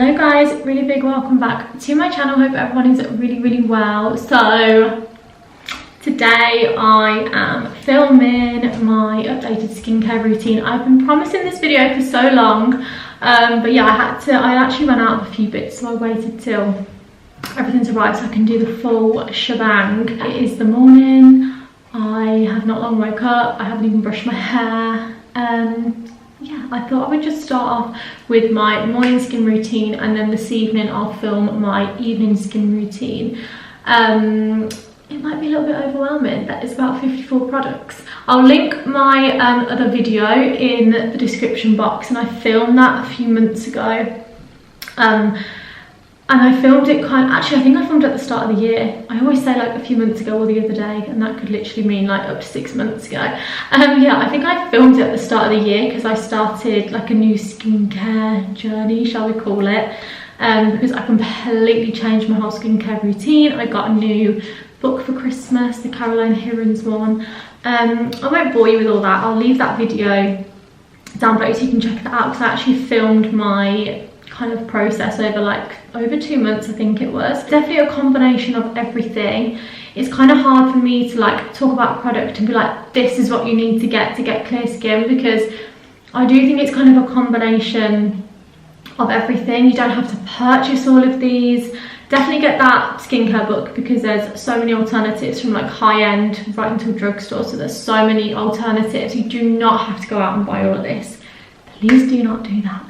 Hello guys, really big welcome back to my channel. Hope everyone is really well. So today I am filming my updated skincare routine. I've been promising this video for so long, but yeah, I actually ran out of a few bits, so I waited till everything's arrived so I can do the full shebang. It is the morning. I have not long woke up. I haven't even brushed my hair. Yeah, I thought I would just start off with my morning skin routine, and then this evening I'll film my evening skin routine. It might be a little bit overwhelming. That is about 54 products. I'll link my other video in the description box, and I filmed that a few months ago. And I filmed it actually I think I filmed it at the start of the year. I always say like a few months ago or the other day, and that could literally mean like up to 6 months ago. Yeah, I think I filmed it at the start of the year because I started like a new skincare journey, shall we call it, because I completely changed my whole skincare routine. I got a new book for Christmas, the Caroline Hirons one. I won't bore you with all that. I'll leave that video down below so you can check that out, because I actually filmed my kind of process over 2 months, I think it was. Definitely a combination of everything. It's kind of hard for me to like talk about a product and be like, this is what you need to get clear skin, because I do think it's kind of a combination of everything. You don't have to purchase all of these. Definitely get that skincare book, because there's so many alternatives from like high-end right into drugstore, so there's so many alternatives. You do not have to go out and buy all of this. Please do not do that.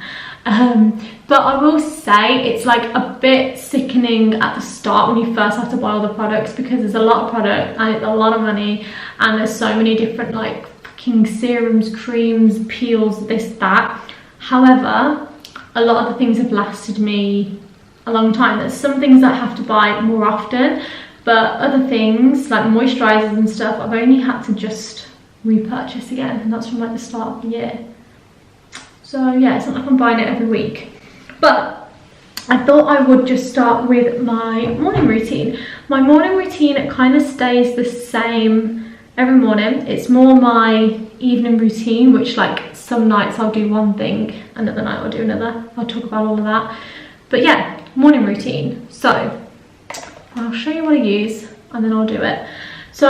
But I will say it's like a bit sickening at the start when you first have to buy all the products, because there's a lot of product and it's a lot of money, and there's so many different like fucking serums, creams, peels, this, that. However, a lot of the things have lasted me a long time. There's some things that I have to buy more often, but other things like moisturizers and stuff I've only had to just repurchase again, and that's from like the start of the year. So yeah, it's not like I'm buying it every week. But I thought I would just start with my morning routine. My morning routine kind of stays the same every morning. It's more my evening routine, which like some nights I'll do one thing, another night I'll do another. I'll talk about all of that. But yeah, morning routine. So I'll show you what I use and then I'll do it. So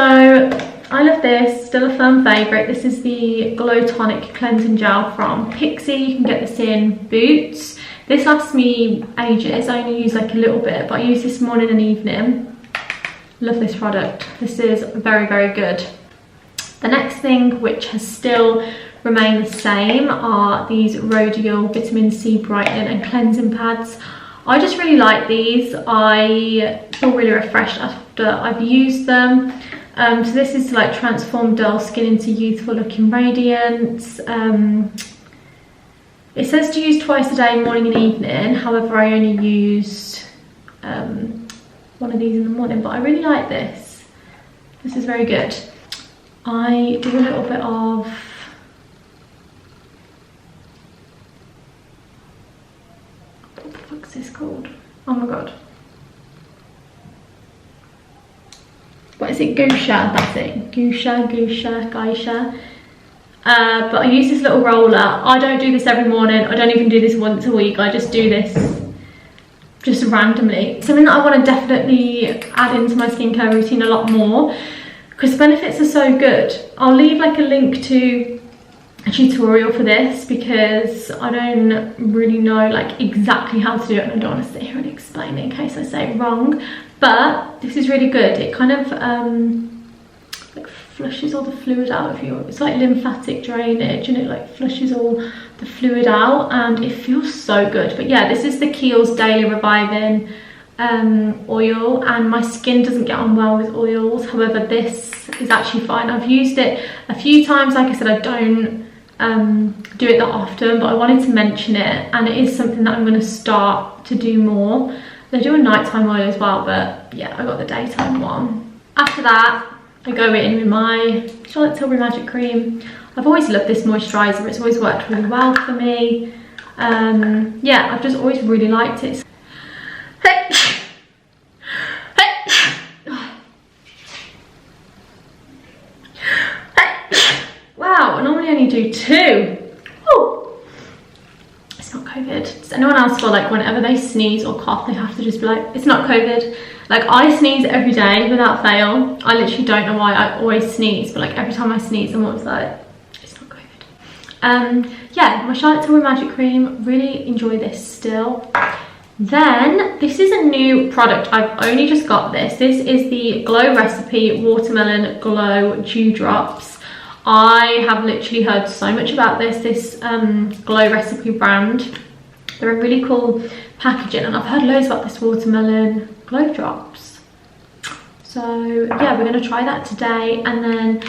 I love this, still a firm favourite. This is the Glow Tonic Cleansing Gel from Pixi. You can get this in Boots. This lasts me ages. I only use like a little bit, but I use this morning and evening. Love this product. This is very good. The next thing, which has still remained the same, are these Rodial Vitamin C Brightening and Cleansing Pads. I just really like these. I feel really refreshed after I've used them. So this is to like transform dull skin into youthful looking radiance. It says to use twice a day, morning and evening. However, I only used one of these in the morning, but I really like this. This is very good. I do a little bit of what the fuck's this called? Oh my god. What is it? Gusha, that's it. Gusha. But I use this little roller. I don't do this every morning. I don't even do this once a week. I just do this just randomly. Something that I want to definitely add into my skincare routine a lot more, because the benefits are so good. I'll leave like a link to a tutorial for this, because I don't really know like exactly how to do it, and I don't want to sit here and explain it in case I say it wrong. But this is really good. It kind of like flushes all the fluid out of you. It's like lymphatic drainage, and it like flushes all the fluid out, and it feels so good. But yeah, this is the Kiehl's Daily Reviving oil, and my skin doesn't get on well with oils. However, this is actually fine. I've used it a few times. Like I said, I don't do it that often, but I wanted to mention it, and it is something that I'm going to start to do more. They do a nighttime oil as well, but yeah, I got the daytime one. After that, I go in with my Charlotte Tilbury Magic Cream. I've always loved this moisturiser. It's always worked really well for me. Yeah, I've just always really liked it. Wow, I normally only do 2. Oh, it's not COVID. COVID? Does anyone else feel like whenever they sneeze or cough, they have to just be like, it's not COVID? Like, I sneeze every day without fail. I literally don't know why I always sneeze, but like every time I sneeze, I'm always like, it's not COVID. Yeah, my Charlotte Tilbury Magic Cream, really enjoy this still. Then this is a new product. I've only just got this. This is the Glow Recipe Watermelon Glow Dew Drops. I have literally heard so much about this Glow Recipe brand. They're a really cool packaging, and I've heard loads about this watermelon glow drops. So yeah, we're gonna try that today. And then,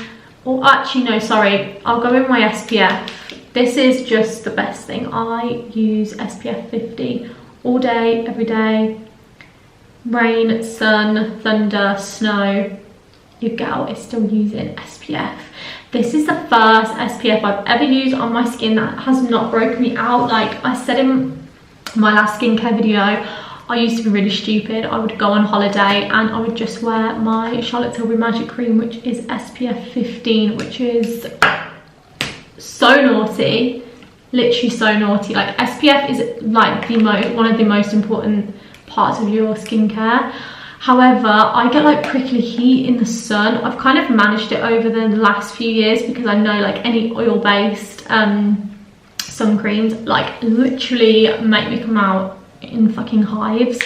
oh actually no, sorry, I'll go in my SPF. This is just the best thing. I use SPF 50 all day, every day. Rain, sun, thunder, snow, your gal is still using SPF. This is the first SPF I've ever used on my skin that has not broken me out. Like I said in my last skincare video, I used to be really stupid. I would go on holiday and I would just wear my Charlotte Tilbury Magic Cream, which is SPF 15, which is so naughty. Literally so naughty. Like SPF is like one of the most important parts of your skincare. However, I get like prickly heat in the sun. I've kind of managed it over the last few years because I know like any oil-based sun creams like literally make me come out in fucking hives.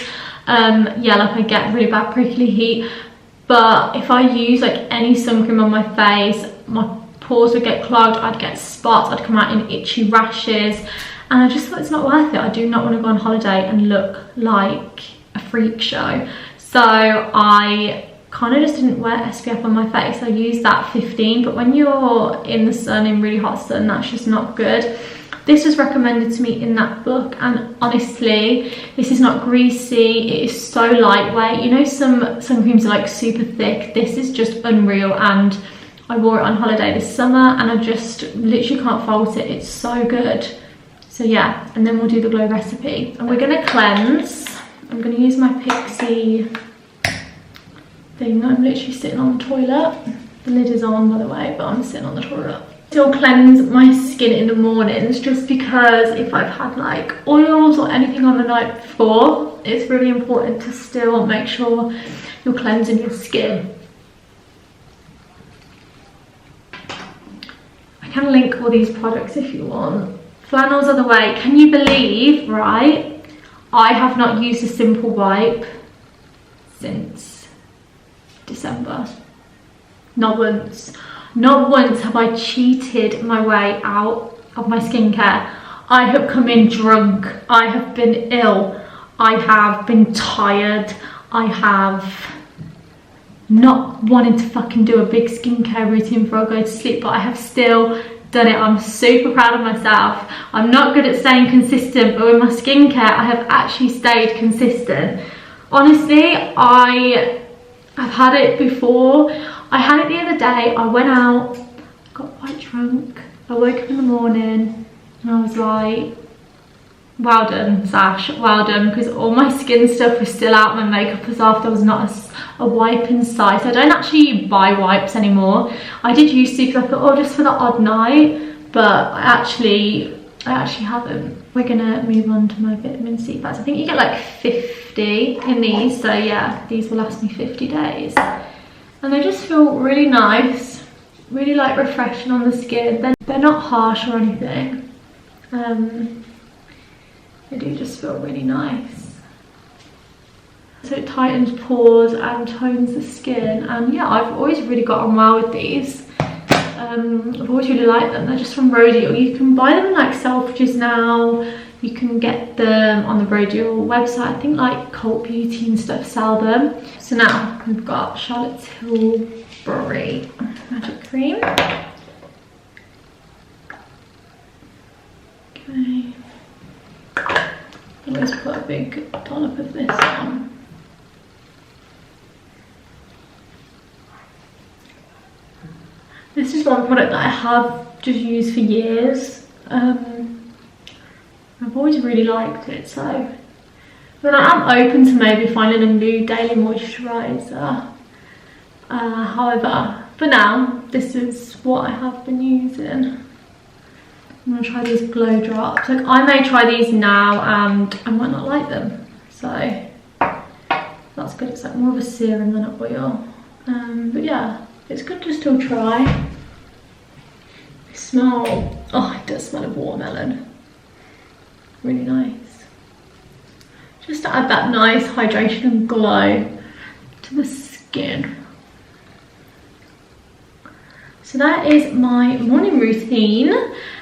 Yeah, like I get really bad prickly heat. But if I use like any sun cream on my face, my pores would get clogged, I'd get spots, I'd come out in itchy rashes, and I just thought it's not worth it. I do not want to go on holiday and look like a freak show. So I kind of just didn't wear SPF on my face. I used that 15, but when you're in the sun, in really hot sun, that's just not good. This was recommended to me in that book, and honestly, this is not greasy. It is so lightweight. You know, some sun creams are like super thick. This is just unreal, and I wore it on holiday this summer and I just literally can't fault it. It's so good. So yeah, and then we'll do the Glow Recipe. And we're gonna cleanse. I'm gonna use my Pixie thing. I'm literally sitting on the toilet. The lid is on, by the way, but I'm sitting on the toilet. Still cleanse my skin in the mornings, just because if I've had like oils or anything on the night before, it's really important to still make sure you're cleansing your skin. I can link all these products if you want. Flannels are the way. Can you believe, right? I have not used a simple wipe since December. Not once. Not once have I cheated my way out of my skincare. I have come in drunk. I have been ill. I have been tired. I have not wanted to fucking do a big skincare routine before I go to sleep, but I have still done it. I'm super proud of myself. I'm not good at staying consistent, but with my skincare, I have actually stayed consistent. Honestly, I've had it before. I had it the other day. I went out, got quite drunk. I woke up in the morning and I was like, well done, Sash, well done, because all my skin stuff was still out, my makeup was off, there was not a wipe in sight. I don't actually buy wipes anymore. I did used to, because I thought, oh, just for the odd night, but I actually haven't. We're gonna move on to my vitamin C pads. I think you get like 50 in these, so yeah, these will last me 50 days. And they just feel really nice, really like refreshing on the skin. They're not harsh or anything. They do just feel really nice. So it tightens pores and tones the skin. And yeah, I've always really got on well with these. I've always really liked them. They're just from Rodial. You can buy them in like Selfridges now. You can get them on the Rodial website. I think like Cult Beauty and stuff sell them. So now we've got Charlotte Tilbury Magic Cream. Okay. Always put a big dollop of this on. This is one product that I have just used for years. I've always really liked it, so but I am open to maybe finding a new daily moisturiser. However, for now, this is what I have been using. I'm gonna try these glow drops. Like, I may try these now and I might not like them, so that's good. It's like more of a serum than an oil, but yeah, it's good to still try. Smell, oh, it does smell of watermelon. Really nice. Just to add that nice hydration and glow to the skin. So that is my morning routine.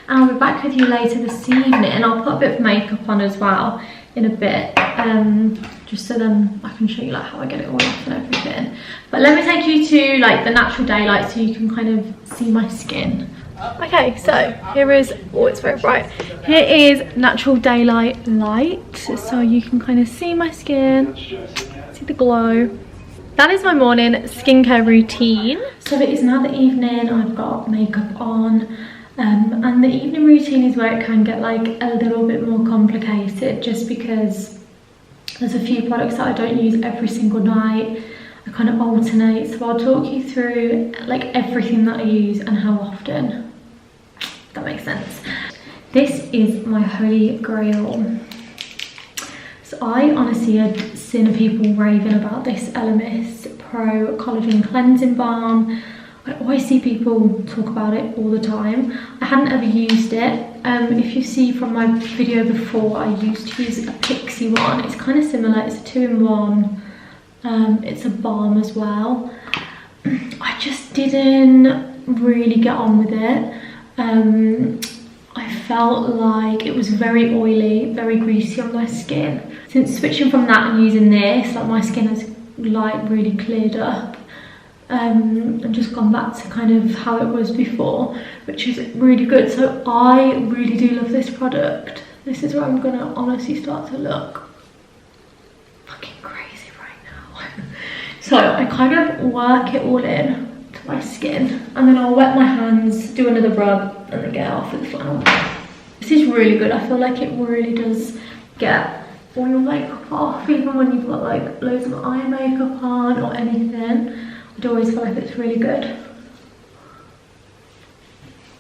I'll be back with you later this evening, and I'll put a bit of makeup on as well in a bit, just so then I can show you like how I get it all off and everything. But let me take you to like the natural daylight so you can kind of see my skin. Okay, so here is, oh, it's very bright. Here is natural daylight light, so you can kind of see my skin, see the glow. That is my morning skincare routine. So it is now the evening, I've got makeup on, and the evening routine is where it can get like a little bit more complicated, just because there's a few products that I don't use every single night. I kind of alternate, so I'll talk you through like everything that I use and how often, if that makes sense. This is my holy grail. So I honestly had seen people raving about this Elemis Pro Collagen Cleansing Balm. I always see people talk about it all the time. I hadn't ever used it. If you see from my video before, I used to use a Pixie one. It's kind of similar, it's a 2-in-1. It's a balm as well. I just didn't really get on with it. I felt like it was very oily, very greasy on my skin. Since switching from that and using this, like my skin has like really cleared up, and just gone back to kind of how it was before, which is really good. So I really do love this product. This is where I'm gonna honestly start to look fucking crazy right now. So I kind of work it all in to my skin, and then I'll wet my hands, do another rub, and then get it off with the flannel. This is really good. I feel like it really does get all your makeup off, even when you've got like loads of eye makeup on or anything. I'd always feel like it's really good.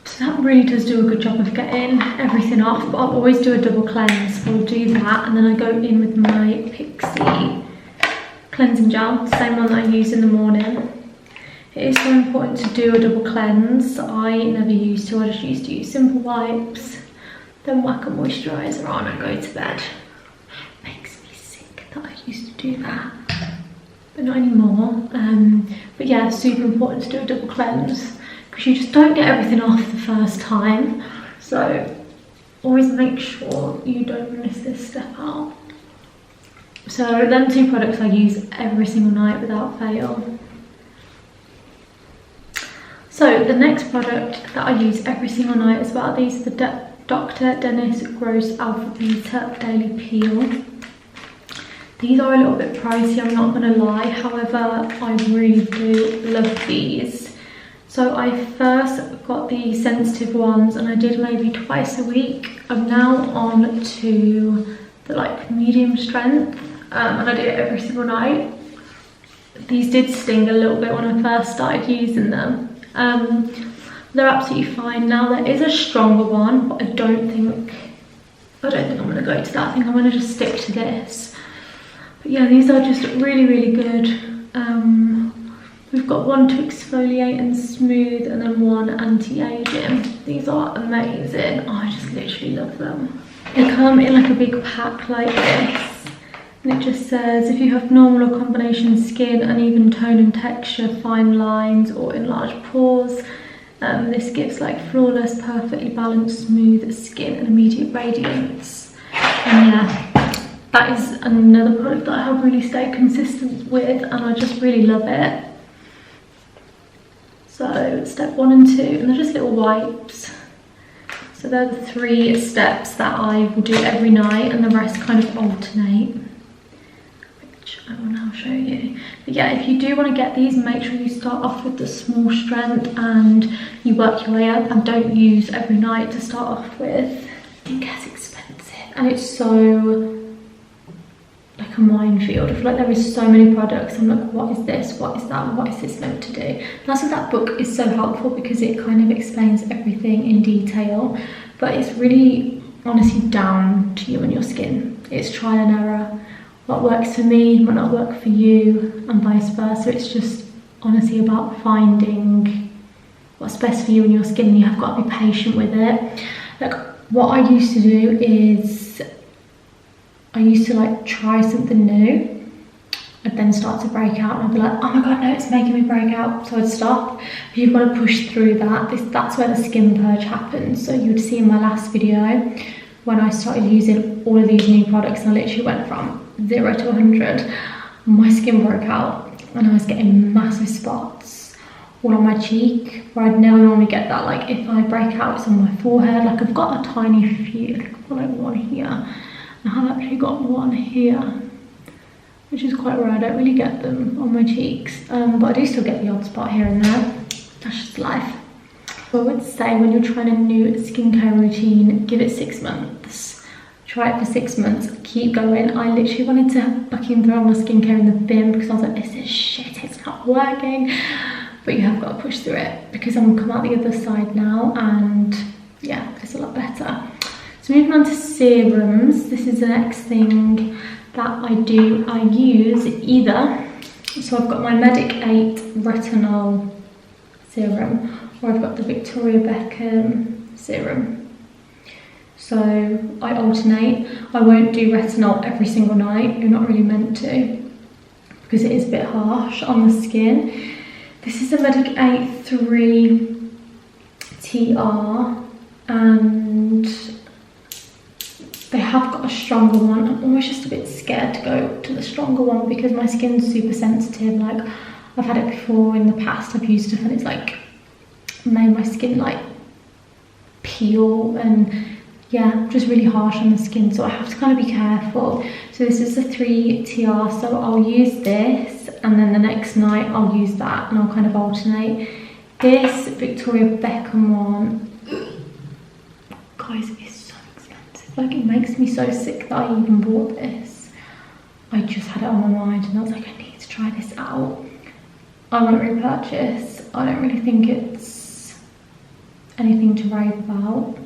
So that really does do a good job of getting everything off, but I'll always do a double cleanse. So I'll do that, and then I go in with my Pixie cleansing gel, same one that I use in the morning. It is so important to do a double cleanse. I never used to, I just used to use simple wipes, then whack a moisturiser on and go to bed. Makes me sick that I used to do that, but not anymore. But yeah, super important to do a double cleanse, because you just don't get everything off the first time. So always make sure you don't miss this step out. So them 2 products I use every single night without fail. So the next product that I use every single night as well, these are the Dr. Dennis Gross Alpha Beta Daily Peel. These are a little bit pricey, I'm not gonna lie, however, I really do love these. So I first got the sensitive ones, and I did maybe twice a week. I'm now on to the like medium strength, and I do it every single night. These did sting a little bit when I first started using them. They're absolutely fine now. There is a stronger one, but I don't think I'm gonna go to that. I think I'm gonna just stick to this. But yeah, these are just really, really good. We've got one to exfoliate and smooth, and then one anti-aging. These are amazing. Oh, I just literally love them. They come in like a big pack like this, and it just says if you have normal or combination skin, uneven tone and texture, fine lines or enlarged pores, this gives like flawless, perfectly balanced, smooth skin and immediate radiance. And yeah, that is another product that I have really stayed consistent with, and I just really love it. So step 1 and 2, and they're just little wipes. So they're the 3 steps that I will do every night, and the rest kind of alternate, which I will now show you. But yeah, if you do want to get these, make sure you start off with the small strength and you work your way up, and don't use every night to start off with. I think it's expensive, and it's so like like a minefield. I feel like there is so many products. I'm like, what is this? What is that? What is this meant to do? That's why that book is so helpful, because it kind of explains everything in detail. But it's really honestly down to you and your skin. It's trial and error. What works for me might not work for you, and vice versa. It's just honestly about finding what's best for you and your skin, and you have got to be patient with it. Like, what I used to do is I used to like try something new. I'd then start to break out and I'd be like, oh my god, no, it's making me break out. So I'd stop. But you've got to push through that. That's where the skin purge happens. So you would see in my last video when I started using all of these new products, and I literally went from 0 to 100, my skin broke out and I was getting massive spots all on my cheek, where I'd never normally get that. Like, if I break out, it's on my forehead. Like, I've got a tiny few, I've got like one here. I have actually got one here, which is quite rare. I don't really get them on my cheeks, but I do still get the odd spot here and there. That's just life. So I would say, when you're trying a new skincare routine, give it 6 months. Try it for 6 months, keep going. I literally wanted to fucking throw my skincare in the bin, because I was like, this is shit, it's not working. But you have got to push through it, because I'm come out the other side now, and yeah, it's a lot better. So moving on to serums, this is the next thing that I do. I use either, so I've got my MEDIK 8 retinol serum, or I've got the Victoria Beckham serum. So I alternate. I won't do retinol every single night. You're not really meant to, because it is a bit harsh on the skin. This is a MEDIK 8 3 TR, and they have got a stronger one. I'm always just a bit scared to go to the stronger one, because my skin's super sensitive. Like, I've had it before in the past, I've used stuff and it's like made my skin like peel, and yeah, just really harsh on the skin. So I have to kind of be careful. So this is a 3 TR, so I'll use this, and then the next night I'll use that, and I'll kind of alternate. This Victoria Beckham one, guys, is so expensive. Like, it makes me so sick that I even bought this. I just had it on my mind and I was like, I need to try this out. I won't repurchase. I don't really think it's anything to rave about.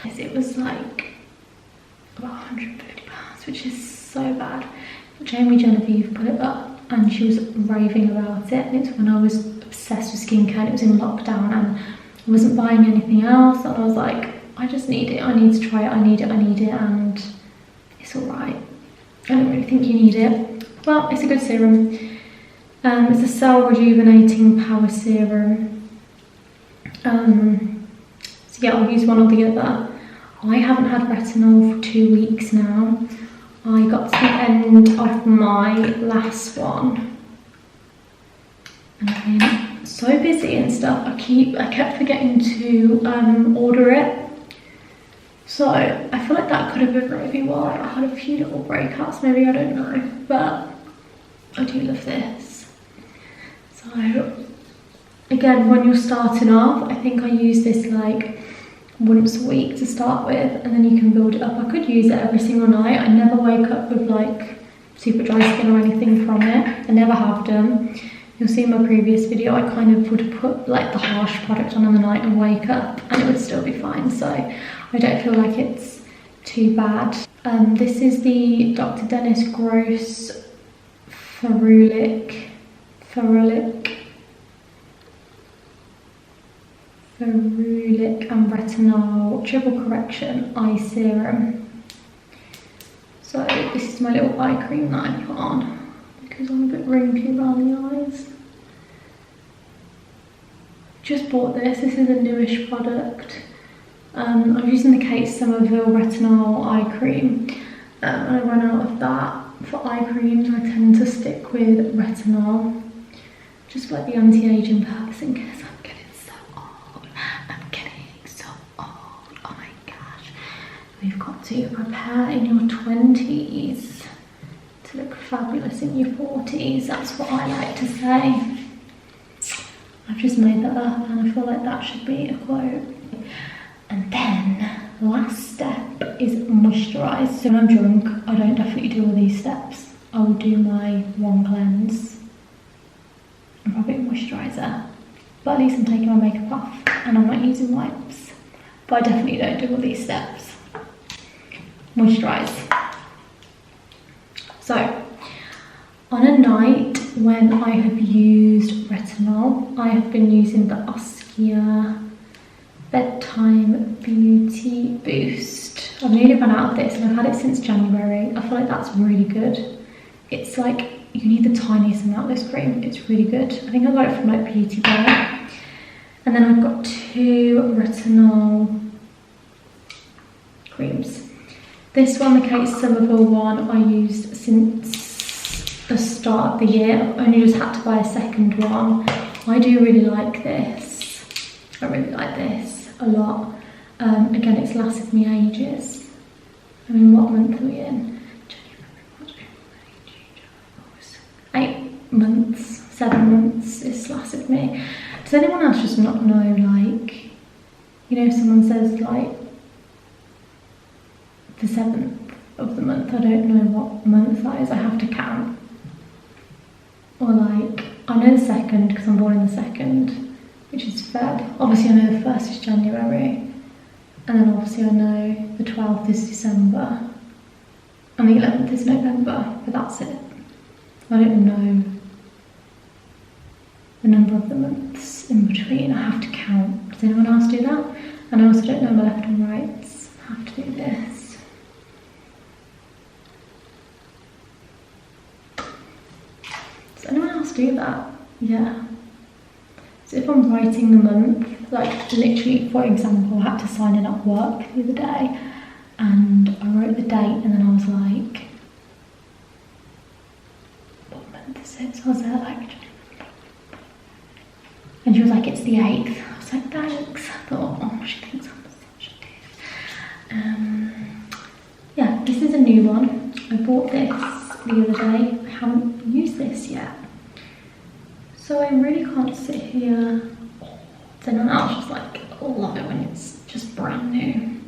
It was like about £150, which is so bad. But Jamie Genevieve put it up and she was raving about it, and it's when I was obsessed with skincare and it was in lockdown and I wasn't buying anything else, and I was like, I just need it, I need to try it, I need it, and it's alright. I don't really think you need it. Well, it's a good serum. It's a cell rejuvenating power serum. So yeah, I'll use one or the other. I haven't had retinol for 2 weeks now. I got to the end of my last one, and I've been so busy and stuff. I kept forgetting to order it. So I feel like that could have been really why I had a few little breakouts, maybe, I don't know. But I do love this. So again, when you're starting off, I think I use this like once a week to start with, and then you can build it up. I could use it every single night. I never wake up with like super dry skin or anything from it. I never have done. You'll see in my previous video, I kind of would put like the harsh product on in the night and wake up and it would still be fine. So I don't feel like it's too bad. This is the Dr. Dennis Gross Ferulic and Retinol Triple Correction Eye Serum. So this is my little eye cream that I put on because I'm a bit wrinkly around the eyes. Just bought this. This is a newish product. I'm using the Kate Somerville Retinol Eye Cream. I ran out of that for eye creams. I tend to stick with retinol, just for like the anti-aging purpose, in case I'm getting so old. I'm getting so old. Oh my gosh. We've got to prepare in your 20s to look fabulous in your 40s. That's what I like to say. I've just made that up and I feel like that should be a quote. And then last step is moisturise. So when I'm drunk, I don't definitely do all these steps. I will do my one cleanse and probably a moisturiser. But at least I'm taking my makeup off and I'm not using wipes. But I definitely don't do all these steps. Moisturise. So, on a night when I have used retinol, I have been using the Oskia Bedtime Beauty Boost. I've nearly run out of this and I've had it since January. I feel like that's really good. It's like, you need the tiniest amount of this cream. It's really good. I think I got it from like Beauty Bar. And then I've got 2 retinol creams. This one, the Kate Somerville one, I used since the start of the year. I've only just had to buy a second one. I do really like this. I really like this a lot. Again, it's lasted me ages. I mean, what month are we in? 8 months, 7 months it's lasted me. Does anyone else just not know, like, you know, if someone says like the 7th of the month, I don't know what month that is, I have to count. Or like, I know the 2nd because I'm born in the 2nd, which is Feb. Obviously I know the 1st is January. And then obviously I know the 12th is December. And the 11th is November, but that's it. I don't know the number of the months in between. I have to count. Does anyone else do that? And I also don't know my left and rights. I have to do this. Does anyone else do that? Yeah. So if I'm writing the month, like literally, for example, I had to sign in at work the other day and I wrote the date and then I was like, what month is it? So I was there like, and she was like, it's the 8th. I was like, thanks. I thought, oh, she thinks I'm such a dick. Yeah, this is a new one. I bought this the other day. I haven't used this yet. So I really can't sit here. Then else just like, I love it when it's just brand new.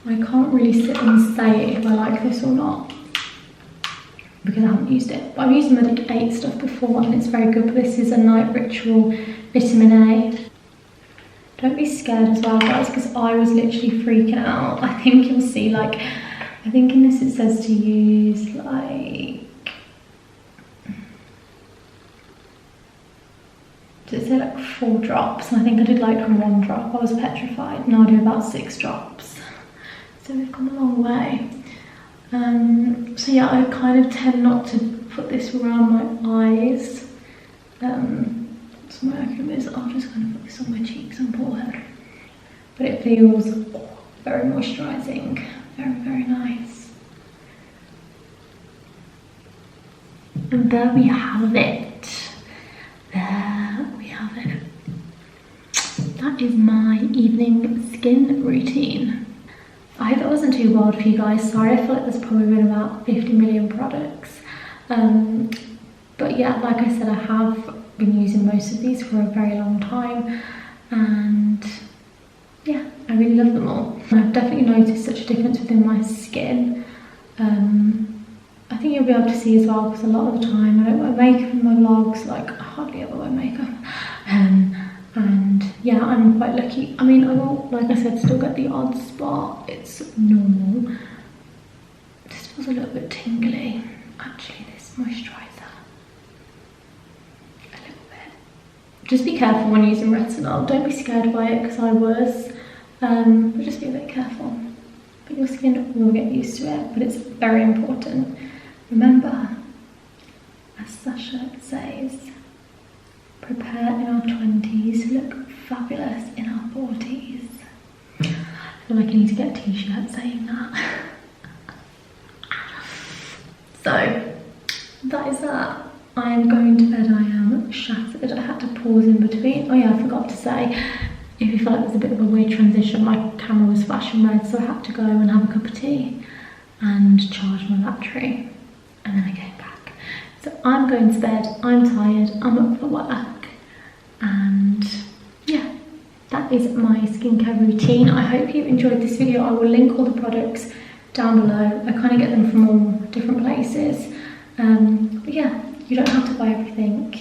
I can't really sit and say if I like this or not, because I haven't used it. But I've used MEDIK 8 stuff before and it's very good. But this is a Night Ritual Vitamin A. Don't be scared as well, guys, because I was literally freaking out. I think you'll see, like, I think in this it says to use like, does it say like 4 drops? And I think I did like 1 drop. I was petrified. Now I do about 6 drops. So we've come a long way. So yeah, I kind of tend not to put this around my eyes. What's my acronym is? I'll just kind of put this on my cheeks and forehead. But it feels very moisturising, very, very nice. And there we have it. There we have it. That is my evening skin routine. I hope that wasn't too wild for you guys. Sorry, I feel like there's probably been about 50 million products. But yeah, like I said, I have been using most of these for a very long time. And yeah, I really love them all. And I've definitely noticed such a difference within my skin. I think you'll be able to see as well, because a lot of the time I don't wear makeup in my vlogs. Like, I hardly ever wear makeup. And yeah, I'm quite lucky. I mean, I will, like I said, still get the odd spot. It's normal. This feels a little bit tingly. Actually, this moisturiser. A little bit. Just be careful when using retinol. Don't be scared by it, because I was. But just be a bit careful. But your skin will get used to it. But it's very important. Remember, as Sasha says, prepare in our 20s to look fabulous in our 40s. I feel like I need to get a t-shirt saying that. So, that is that. I am going to bed. I am shattered. I had to pause in between. Oh yeah, I forgot to say, if you feel like there's a bit of a weird transition, my camera was flashing red, so I had to go and have a cup of tea and charge my battery. And then I came back. So I'm going to bed. I'm tired. I'm up for work. And yeah, that is my skincare routine. I hope you enjoyed this video. I will link all the products down below. I kind of get them from all different places. But yeah, you don't have to buy everything.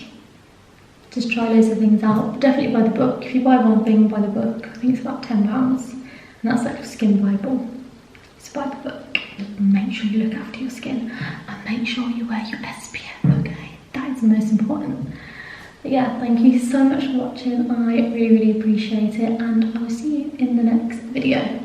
Just try loads of things out. But definitely buy the book. If you buy one thing, buy the book. I think it's about £10. And that's like a skin Bible. So buy the book. Make sure you look after your skin. And make sure you wear your SPF, okay? That is the most important. But yeah, thank you so much for watching. I really, really appreciate it. And I will see you in the next video.